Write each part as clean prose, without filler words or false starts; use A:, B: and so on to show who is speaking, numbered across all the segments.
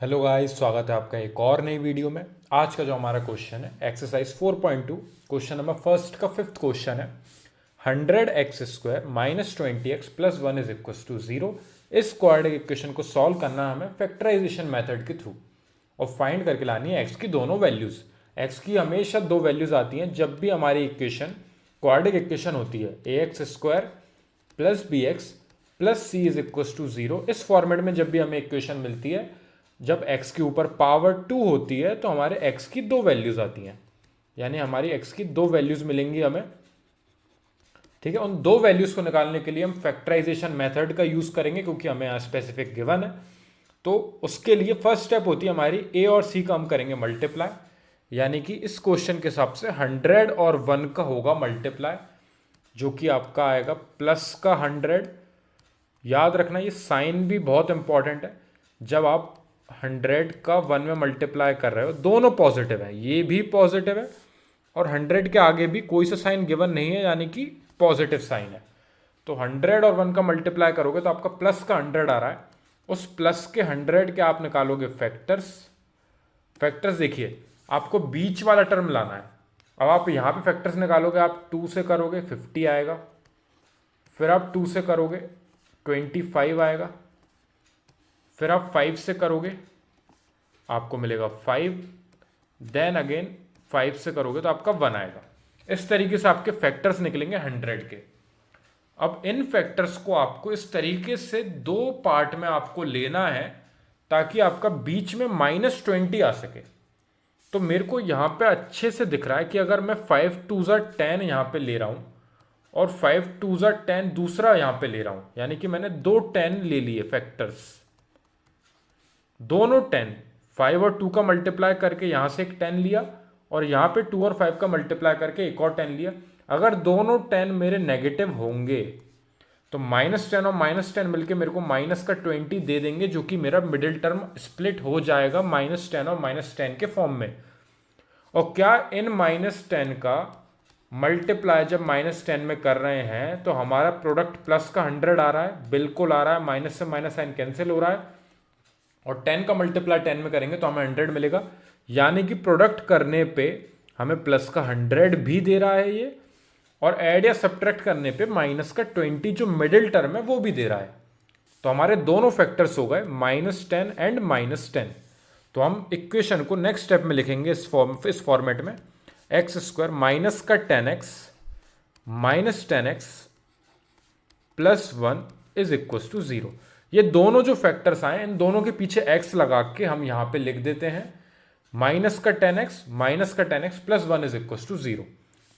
A: Hello guys, स्वागत है आपका एक और नई वीडियो में। आज का जो हमारा क्वेश्चन है एक्सरसाइज 4.2 क्वेश्चन नंबर फर्स्ट का फिफ्थ क्वेश्चन है। 100x² minus 20x plus 1 is equal to 0। इस क्वाड्रेटिक इक्वेशन को सॉल्व करना है हमें फैक्टराइजेशन मेथड के थ्रू और फाइंड करके लानी है x की दोनों वैल्यूज। x की हमेशा दो वैल्यूज आती हैं जब भी हमारी इक्वेशन क्वाड्रेटिक इक्वेशन होती है। ax² plus bx plus c is equal to 0। इस फॉर्मेट में जब भी हमें इक्वेशन मिलती है, जब x के ऊपर पावर 2 होती है तो हमारे x की दो वैल्यूज आती हैं, यानी हमारी x की दो वैल्यूज मिलेंगी हमें। ठीक है, उन दो वैल्यूज को निकालने के लिए हम फैक्टराइजेशन मेथड का यूज करेंगे क्योंकि हमें यहाँ स्पेसिफिक गिवन है। तो उसके लिए फर्स्ट स्टेप होती है हमारी a और c का हम करेंगे मल्टीप्लाई, यानी कि इस क्वेश्चन के हिसाब से 100 और 1 का होगा मल्टीप्लाई, जो कि आपका आएगा प्लस का 100। याद रखना ये साइन भी बहुत इंपॉर्टेंट है। जब आप 100 का 1 में मल्टीप्लाई कर रहे हो, दोनों पॉजिटिव है, ये भी पॉजिटिव है और 100 के आगे भी कोई सा साइन गिवन नहीं है, यानी कि पॉजिटिव साइन है। तो 100 और 1 का मल्टीप्लाई करोगे तो आपका प्लस का 100 आ रहा है। उस प्लस के 100 के आप निकालोगे फैक्टर्स। फैक्टर्स देखिए, आपको बीच वाला टर्म लाना है। अब आप यहाँ पे फैक्टर्स निकालोगे, आप 2 से करोगे 50 आएगा, फिर आप 2 से करोगे 25 आएगा, फिर आप 5 से करोगे आपको मिलेगा 5, देन अगेन 5 से करोगे तो आपका 1 आएगा। इस तरीके से आपके फैक्टर्स निकलेंगे 100 के। अब इन फैक्टर्स को आपको इस तरीके से दो पार्ट में आपको लेना है ताकि आपका बीच में -20 आ सके। तो मेरे को यहां पे अच्छे से दिख रहा है कि अगर मैं 5 2 10 यहां पे ले रहा हूं और 5 2 10 दूसरा यहां पे ले रहा हूं, यानी कि मैंने दो 10 ले लिए फैक्टर्स, दोनों 10, 5 और 2 का मल्टीप्लाई करके यहां से एक 10 लिया और यहां पे 2 और 5 का मल्टीप्लाई करके एक और 10 लिया। अगर दोनों 10 मेरे नेगेटिव होंगे तो -10 और -10 मिलके मेरे को -20 दे देंगे, जो कि मेरा मिडिल टर्म स्प्लिट हो जाएगा -10 और -10 के फॉर्म में। और क्या इन -10 का मल्टीप्लाई जब -10 में कर रहे हैं तो हमारा प्रोडक्ट प्लस का 100 आ रहा है? बिल्कुल आ रहा है। माइनस से माइनस साइन कैंसिल हो रहा है और 10 का मल्टीप्लाई 10 में करेंगे तो हमें 100 मिलेगा, यानी कि प्रोडक्ट करने पे हमें प्लस का 100 भी दे रहा है ये, और ऐड या सब्ट्रैक्ट करने पे माइनस का 20 जो मिडिल टर्म है वो भी दे रहा है। तो हमारे दोनों फैक्टर्स हो गए -10 एंड -10। तो हम इक्वेशन को नेक्स्ट स्टेप में लिखेंगे इस फॉर्मेट में, x² माइनस का 10x minus 10x plus 1 is equal to 0। ये दोनों जो फैक्टर्स आए इन दोनों के पीछे x लगा के हम यहां पे लिख देते हैं माइनस का 10x plus 1 is equal to 0।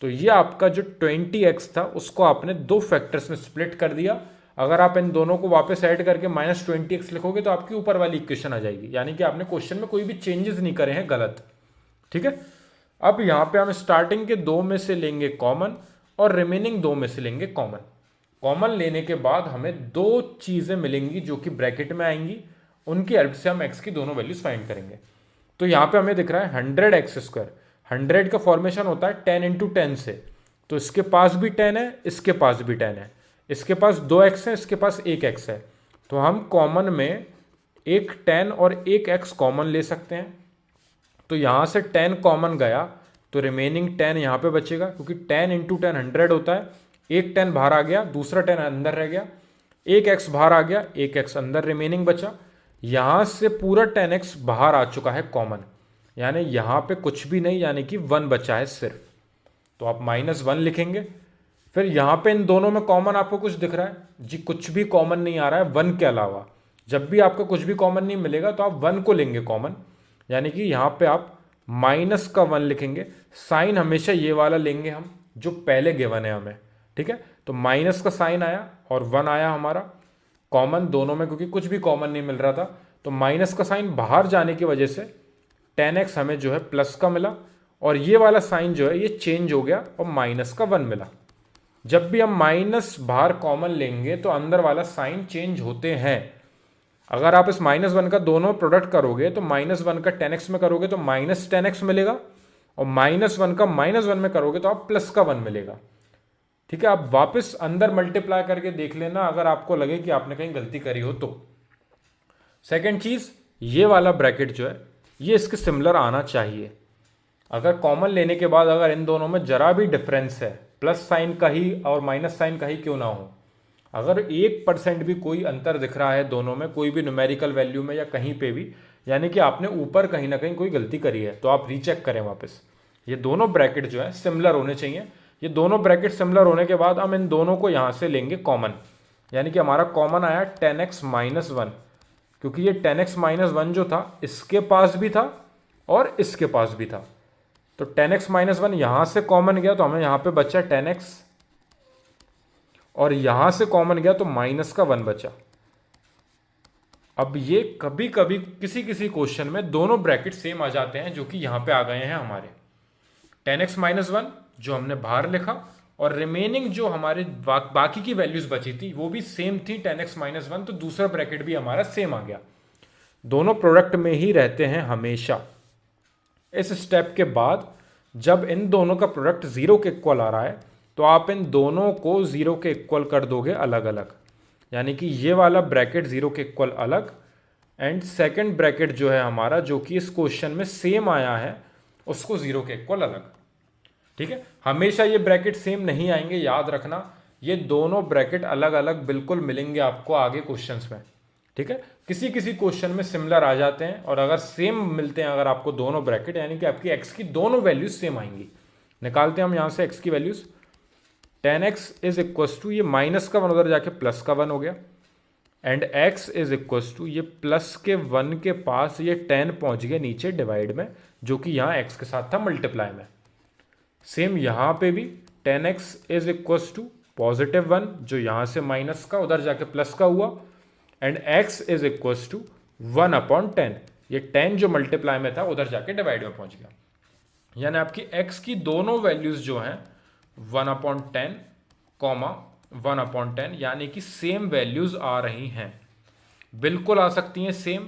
A: तो ये आपका जो 20x था उसको आपने दो फैक्टर्स में स्प्लिट कर दिया। अगर आप इन दोनों को वापस ऐड करके -20x लिखोगे तो आपकी ऊपर वाली इक्वेशन आ जाएगी, यानी कि आपने क्वेश्चन में कोई भी चेंजेस नहीं करे हैं गलत। ठीक है, अब यहां पे हम स्टार्टिंग के दो में से लेंगे कॉमन और रिमेनिंग दो में से लेंगे कॉमन। कॉमन लेने के बाद हमें दो चीजें मिलेंगी जो कि ब्रैकेट में आएंगी, उनकी हेल्प से हम x की दोनों वैल्यूज फाइंड करेंगे। तो यहां पे हमें दिख रहा है 100x²। 100 का फॉर्मेशन होता है 10 इंटू 10 से, तो इसके पास भी 10 है, इसके पास भी 10 है, इसके पास 2x है, इसके पास 1x है। तो हम कॉमन में एक 10 और एक x कॉमन ले सकते हैं। तो यहां से 10 कॉमन गया तो रिमेनिंग 10 यहां पे बचेगा, क्योंकि 10 इंटू 10 100 होता है। एक 10 बाहर आ गया, दूसरा 10 अंदर रह गया, एक x बाहर आ गया, एक x अंदर रिमेनिंग बचा। यहां से पूरा 10x बाहर आ चुका है कॉमन, यानी यहां पे कुछ भी नहीं, यानी कि 1 बचा है सिर्फ। तो आप -1 लिखेंगे। फिर यहां पे इन दोनों में कॉमन आपको कुछ दिख रहा है जी? कुछ भी कॉमन नहीं आ रहा है 1 के अलावा। जब भी आपको कुछ भी कॉमन नहीं मिलेगा तो आप 1 को लेंगे कॉमन, यानी कि यहां पे आप -1 लिखेंगे। साइन हमेशा ये वाला लेंगे हम जो पहले गिवन है हमें। ठीक है, तो माइनस का साइन आया और 1 आया हमारा कॉमन दोनों में, क्योंकि कुछ भी कॉमन नहीं मिल रहा था। तो माइनस का साइन बाहर जाने की वजह से 10x हमें जो है प्लस का मिला, और ये वाला साइन जो है ये चेंज हो गया और -1 मिला। जब भी हम माइनस बाहर कॉमन लेंगे तो अंदर वाला साइन चेंज होते हैं। अगर आप इस -1 का दोनों प्रोडक्ट करोगे तो -1 का 10x में करोगे तो -10x मिलेगा, और -1 का -1 में करोगे तो आप प्लस का 1 मिलेगा। ठीक है, आप वापस अंदर मल्टीप्लाई करके देख लेना अगर आपको लगे कि आपने कहीं गलती करी हो तो। सेकेंड चीज, ये वाला ब्रैकेट जो है ये इसके सिमिलर आना चाहिए। अगर कॉमन लेने के बाद अगर इन दोनों में जरा भी डिफरेंस है, प्लस साइन का ही और माइनस साइन का ही क्यों ना हो, अगर 1% भी कोई अंतर दिख रहा है दोनों में, कोई भी न्यूमेरिकल वैल्यू में या कहीं पे भी, यानी कि आपने ऊपर कहीं ना कहीं कोई गलती करी है, तो आप रीचेक करें वापस। ये दोनों ब्रैकेट जो है सिमिलर होने चाहिए। ये दोनों ब्रैकेट सिमिलर होने के बाद हम इन दोनों को यहाँ से लेंगे कॉमन, यानी कि हमारा कॉमन आया 10x माइनस 1, क्योंकि ये 10x माइनस 1 जो था इसके पास भी था और इसके पास भी था, तो 10x माइनस 1 यहां से कॉमन गया तो हमें यहां पे बचा 10x, और यहां से कॉमन गया तो माइनस का 1 बचा। अब ये कभी कभी किसी किसी क्वेश्चन में दोनों ब्रैकेट सेम आ जाते हैं, जो कि यहां पे आ गए हैं हमारे 10x माइनस 1 जो हमने बाहर लिखा, और रिमेनिंग जो हमारे बाकी की वैल्यूज बची थी वो भी सेम थी 10x माइनस 1, तो दूसरा ब्रैकेट भी हमारा सेम आ गया। दोनों प्रोडक्ट में ही रहते हैं हमेशा। इस स्टेप के बाद जब इन दोनों का प्रोडक्ट जीरो के इक्वल आ रहा है तो आप इन दोनों को जीरो के इक्वल कर दोगे अलग अलग, यानी कि ये वाला ब्रैकेट जीरो के इक्वल अलग, एंड सेकंड ब्रैकेट जो है हमारा जो कि इस क्वेश्चन में सेम आया है उसको जीरो के इक्वल अलग। ठीक है, हमेशा ये ब्रैकेट सेम नहीं आएंगे, याद रखना, ये दोनों ब्रैकेट अलग अलग बिल्कुल मिलेंगे आपको आगे क्वेश्चंस में। ठीक है, किसी किसी क्वेश्चन में सिमिलर आ जाते हैं, और अगर सेम मिलते हैं अगर आपको दोनों ब्रैकेट, यानी कि आपकी x की दोनों वैल्यूज सेम आएंगी। निकालते हैं हम यहां से x की values. 10x is equal to, ये माइनस का 1 उधर जाके प्लस का 1 हो गया, and x is equal to, ये प्लस के 1 के पास ये 10 पहुंच गया नीचे डिवाइड में, जो कि यहां x के साथ था मल्टीप्लाई में। सेम यहां पे भी 10x is equal to positive 1, जो यहां से माइनस का उधर जाके प्लस का हुआ, and x is equal to 1/10, ये 10 जो मल्टीप्लाई में था उधर जाके डिवाइड में पहुंच गया। यानी आपकी x की दोनों वैल्यूज जो हैं 1/10 कॉमा 1/10, यानी कि सेम वैल्यूज आ रही हैं, बिल्कुल आ सकती हैं सेम,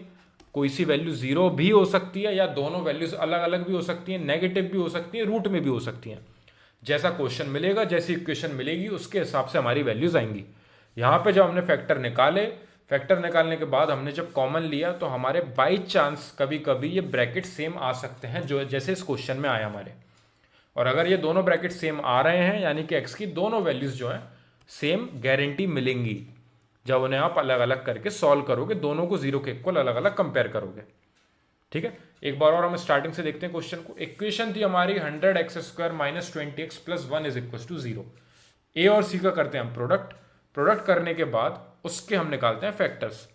A: कोई सी वैल्यू जीरो भी हो सकती है, या दोनों वैल्यूज अलग अलग भी हो सकती हैं, नेगेटिव भी हो सकती हैं, रूट में भी हो सकती हैं। जैसा क्वेश्चन मिलेगा, जैसी इक्वेशन मिलेगी, उसके हिसाब से हमारी वैल्यूज आएंगी। यहां पे जब हमने फैक्टर निकाले, फैक्टर निकालने के बाद हमने जब कॉमन लिया तो हमारे बाई चांस कभी कभी ये ब्रैकेट सेम आ सकते हैं, जो जैसे इस क्वेश्चन में आया हमारे। और अगर ये दोनों ब्रैकेट सेम आ रहे हैं, यानी कि x की दोनों वैल्यूज जो हैं सेम गारंटी मिलेंगी जब उन्हें आप अलग अलग करके सॉल्व करोगे, दोनों को जीरो के इक्वल अलग अलग कंपेयर करोगे। ठीक है, एक बार और हम स्टार्टिंग से देखते हैं क्वेश्चन को। इक्वेशन थी हमारी 100x² minus 20x plus 1 is equal to 0। A और सी का करते हैं हम प्रोडक्ट करने के बाद उसके हम निकालते हैं फैक्टर्स।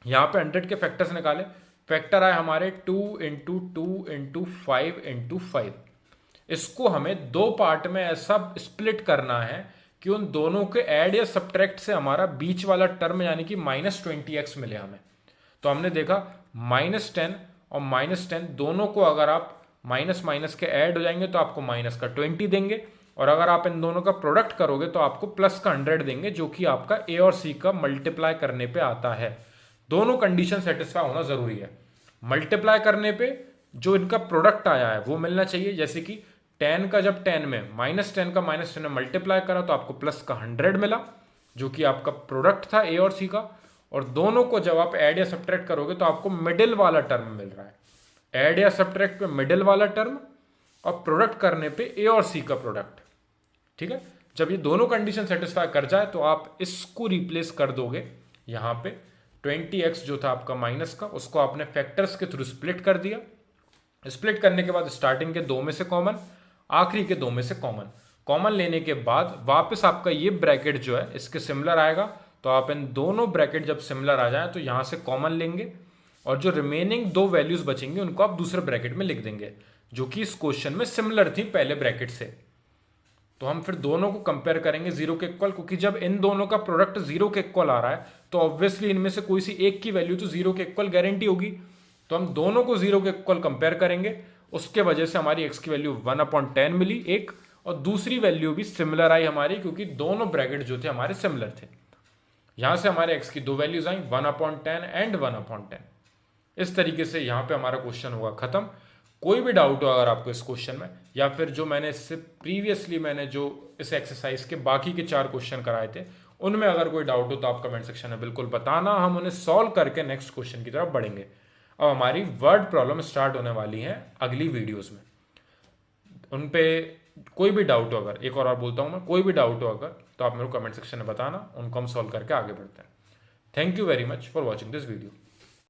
A: यहां पे 100 के फैक्टर्स निकाले, फैक्टर आए हमारे 2 इंटू 2 इंटू 5 इंटू 5। इसको हमें दो पार्ट में ऐसा स्प्लिट करना है कि उन दोनों के ऐड या सब्ट्रैक्ट से हमारा बीच वाला टर्म यानी कि -20x मिले हमें। तो हमने देखा -10 और -10 दोनों को अगर आप माइनस माइनस के ऐड हो जाएंगे तो आपको माइनस का 20 देंगे, और अगर आप इन दोनों का प्रोडक्ट करोगे तो आपको प्लस का 100 देंगे, जो कि आपका ए और सी का मल्टीप्लाई करने पे आता है। दोनों कंडीशन सेटिस्फाई होना जरूरी है। मल्टीप्लाई करने पे जो इनका प्रोडक्ट आया है वो मिलना चाहिए, जैसे कि 10 का जब 10 में -10 का -10 में मल्टीप्लाई करा तो आपको प्लस का 100 मिला, जो कि आपका प्रोडक्ट था ए और सी का। और दोनों को जब आप ऐड या सब्ट्रैक्ट करोगे तो आपको मिडिल वाला टर्म मिल रहा है। ऐड या सब्ट्रैक्ट पे मिडिल वाला टर्म, और प्रोडक्ट करने पे ए और सी का प्रोडक्ट। ठीक है, जब ये दोनों कंडीशन सेटिस्फाई कर जाए तो आप इसको रिप्लेस कर दोगे। यहां पे 20x जो था आपका माइनस का, उसको आपने फैक्टर्स के थ्रू स्प्लिट कर दिया। स्प्लिट करने के बाद स्टार्टिंग के दो में से कॉमन, आखिरी के दो में से कॉमन। कॉमन लेने के बाद वापस आपका ये ब्रैकेट जो है इसके सिमिलर आएगा, तो आप इन दोनों ब्रैकेट जब सिमिलर आ जाए तो यहां से कॉमन लेंगे, और जो रिमेनिंग दो वैल्यूज बचेंगे उनको आप दूसरे ब्रैकेट में लिख देंगे, जो कि इस क्वेश्चन में सिमिलर थी पहले ब्रैकेट से। तो हम फिर दोनों को कंपेयर करेंगे जीरो के इक्वल, क्योंकि जब इन दोनों का प्रोडक्ट जीरो के इक्वल आ रहा है तो ऑब्वियसली इनमें से कोई सी एक की वैल्यू तो जीरो के इक्वल गारंटी होगी। तो हम दोनों को जीरो के इक्वल कंपेयर करेंगे, उसके वजह से हमारी x की वैल्यू 1/10 मिली एक, और दूसरी वैल्यू भी सिमिलर आई हमारी, क्योंकि दोनों ब्रैकेट जो थे हमारे सिमिलर थे। यहां से हमारे x की दो वैल्यूज आई 1/10 एंड 1/10। इस तरीके से यहां पे हमारा क्वेश्चन होगा खत्म। कोई भी डाउट हो अगर आपको इस क्वेश्चन में, या फिर जो मैंने इससे प्रीवियसली मैंने जो इस एक्सरसाइज के बाकी के 4 क्वेश्चन कराए थे उनमें अगर कोई डाउट हो तो आप कमेंट सेक्शन में बिल्कुल बताना, हम उन्हें सॉल्व करके नेक्स्ट क्वेश्चन की तरफ बढ़ेंगे। अब हमारी वर्ड प्रॉब्लम स्टार्ट होने वाली हैं अगली वीडियोस में। उन पे कोई भी डाउट हो, अगर एक और बोलता हूँ मैं, कोई भी डाउट हो अगर, तो आप मेरे को कमेंट सेक्शन में बताना, उनको हम सॉल्व करके आगे बढ़ते हैं। Thank you very much for watching this video.